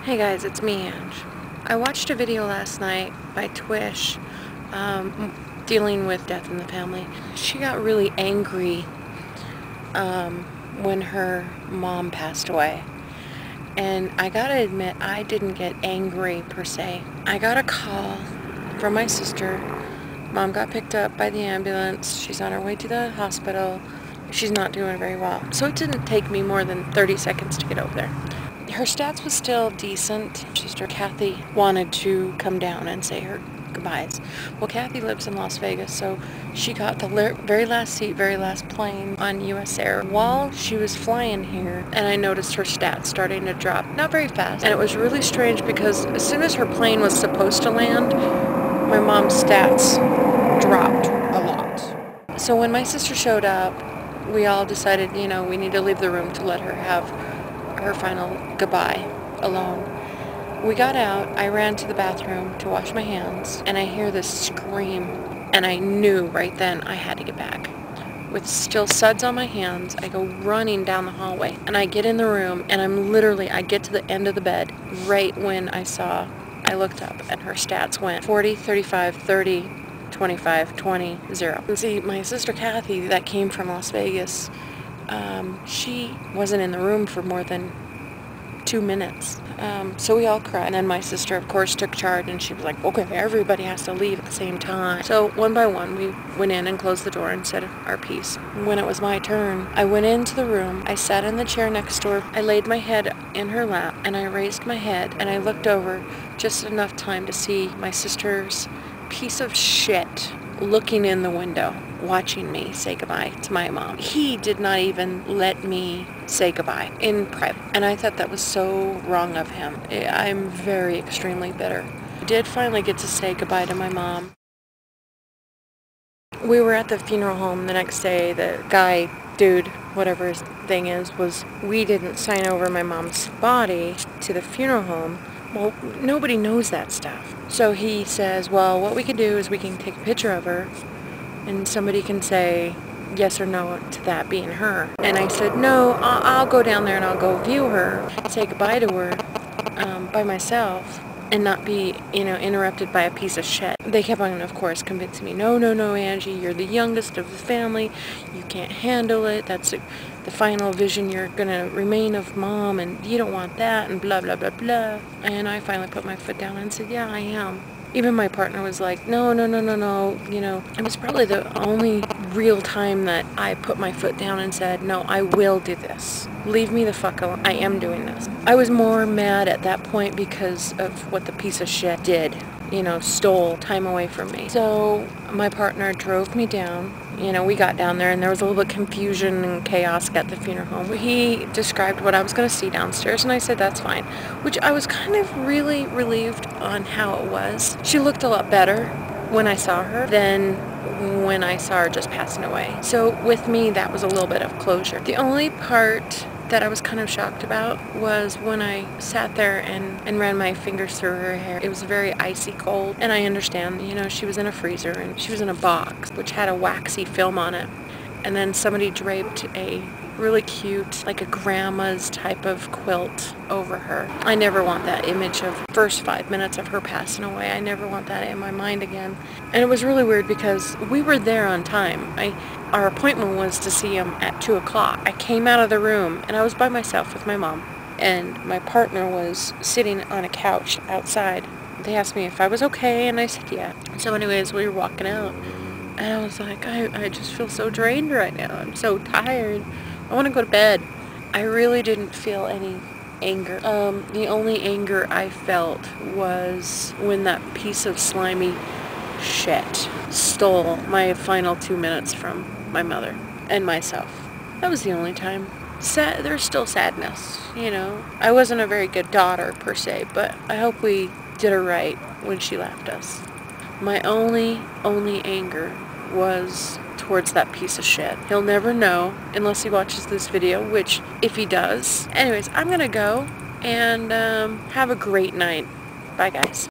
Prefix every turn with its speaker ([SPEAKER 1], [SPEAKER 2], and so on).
[SPEAKER 1] Hey guys, it's me, Ange. I watched a video last night by Twish dealing with death in the family. She got really angry when her mom passed away. And I gotta admit, I didn't get angry per se. I got a call from my sister. Mom got picked up by the ambulance. She's on her way to the hospital. She's not doing very well. So it didn't take me more than 30 seconds to get over there. Her stats was still decent. Sister Kathy wanted to come down and say her goodbyes. Well, Kathy lives in Las Vegas, so she got the very last seat, very last plane on US Air. While she was flying here, and I noticed her stats starting to drop, not very fast. And it was really strange because as soon as her plane was supposed to land, my mom's stats dropped a lot. So when my sister showed up, we all decided, we need to leave the room to let her have her final goodbye alone. We got out, I ran to the bathroom to wash my hands, and I hear this scream, and I knew right then I had to get back. With still suds on my hands, I go running down the hallway, and I get in the room, and I get to the end of the bed right when I looked up, and her stats went 40, 35, 30, 25, 20, 0. See, my sister Kathy, that came from Las Vegas, she wasn't in the room for more than 2 minutes. So we all cried. And then my sister, of course, took charge, and she was like, okay, everybody has to leave at the same time. So one by one, we went in and closed the door and said our piece. When it was my turn, I went into the room. I sat in the chair next to her. I laid my head in her lap, and I raised my head, and I looked over just enough time to see my sister's piece of shit looking in the window, watching me say goodbye to my mom. He did not even let me say goodbye in private, and I thought that was so wrong of him. I'm very extremely bitter. I did finally get to say goodbye to my mom. We were at the funeral home the next day. The guy, dude, whatever his thing is, we didn't sign over my mom's body to the funeral home. Well, nobody knows that stuff. So he says, well, what we can do is we can take a picture of her and somebody can say yes or no to that being her. And I said, no, I'll go down there and I'll go view her, say goodbye to her by myself and not be, interrupted by a piece of shit. They kept on, of course, convincing me, no, Angie, you're the youngest of the family. You can't handle it. That's the final vision you're going to remain of mom, and you don't want that, and blah, blah, blah, blah. And I finally put my foot down and said, yeah, I am. Even my partner was like, no. It was probably the only real time that I put my foot down and said, no, I will do this. Leave me the fuck alone. I am doing this. I was more mad at that point because of what the piece of shit did. Stole time away from me. So my partner drove me down. We got down there and there was a little bit of confusion and chaos at the funeral home. He described what I was going to see downstairs, and I said that's fine, which I was kind of really relieved on how it was. She looked a lot better when I saw her than when I saw her just passing away. So with me, that was a little bit of closure. The only part that I was kind of shocked about was when I sat there and ran my fingers through her hair. It was very icy cold, and I understand, she was in a freezer and she was in a box which had a waxy film on it, and then somebody draped a really cute, like a grandma's type of quilt over her. I never want that image of first 5 minutes of her passing away. I never want that in my mind again. And it was really weird because we were there on time. Our appointment was to see him at 2 o'clock. I came out of the room and I was by myself with my mom, and my partner was sitting on a couch outside. They asked me if I was okay, and I said yeah. So anyways, we were walking out, and I was like, I just feel so drained right now. I'm so tired. I want to go to bed. I really didn't feel any anger. The only anger I felt was when that piece of slimy shit stole my final 2 minutes from my mother and myself. That was the only time. There's still sadness, I wasn't a very good daughter per se, but I hope we did her right when she left us. My only anger was towards that piece of shit. He'll never know unless he watches this video, which if he does. Anyways, I'm gonna go and have a great night. Bye guys.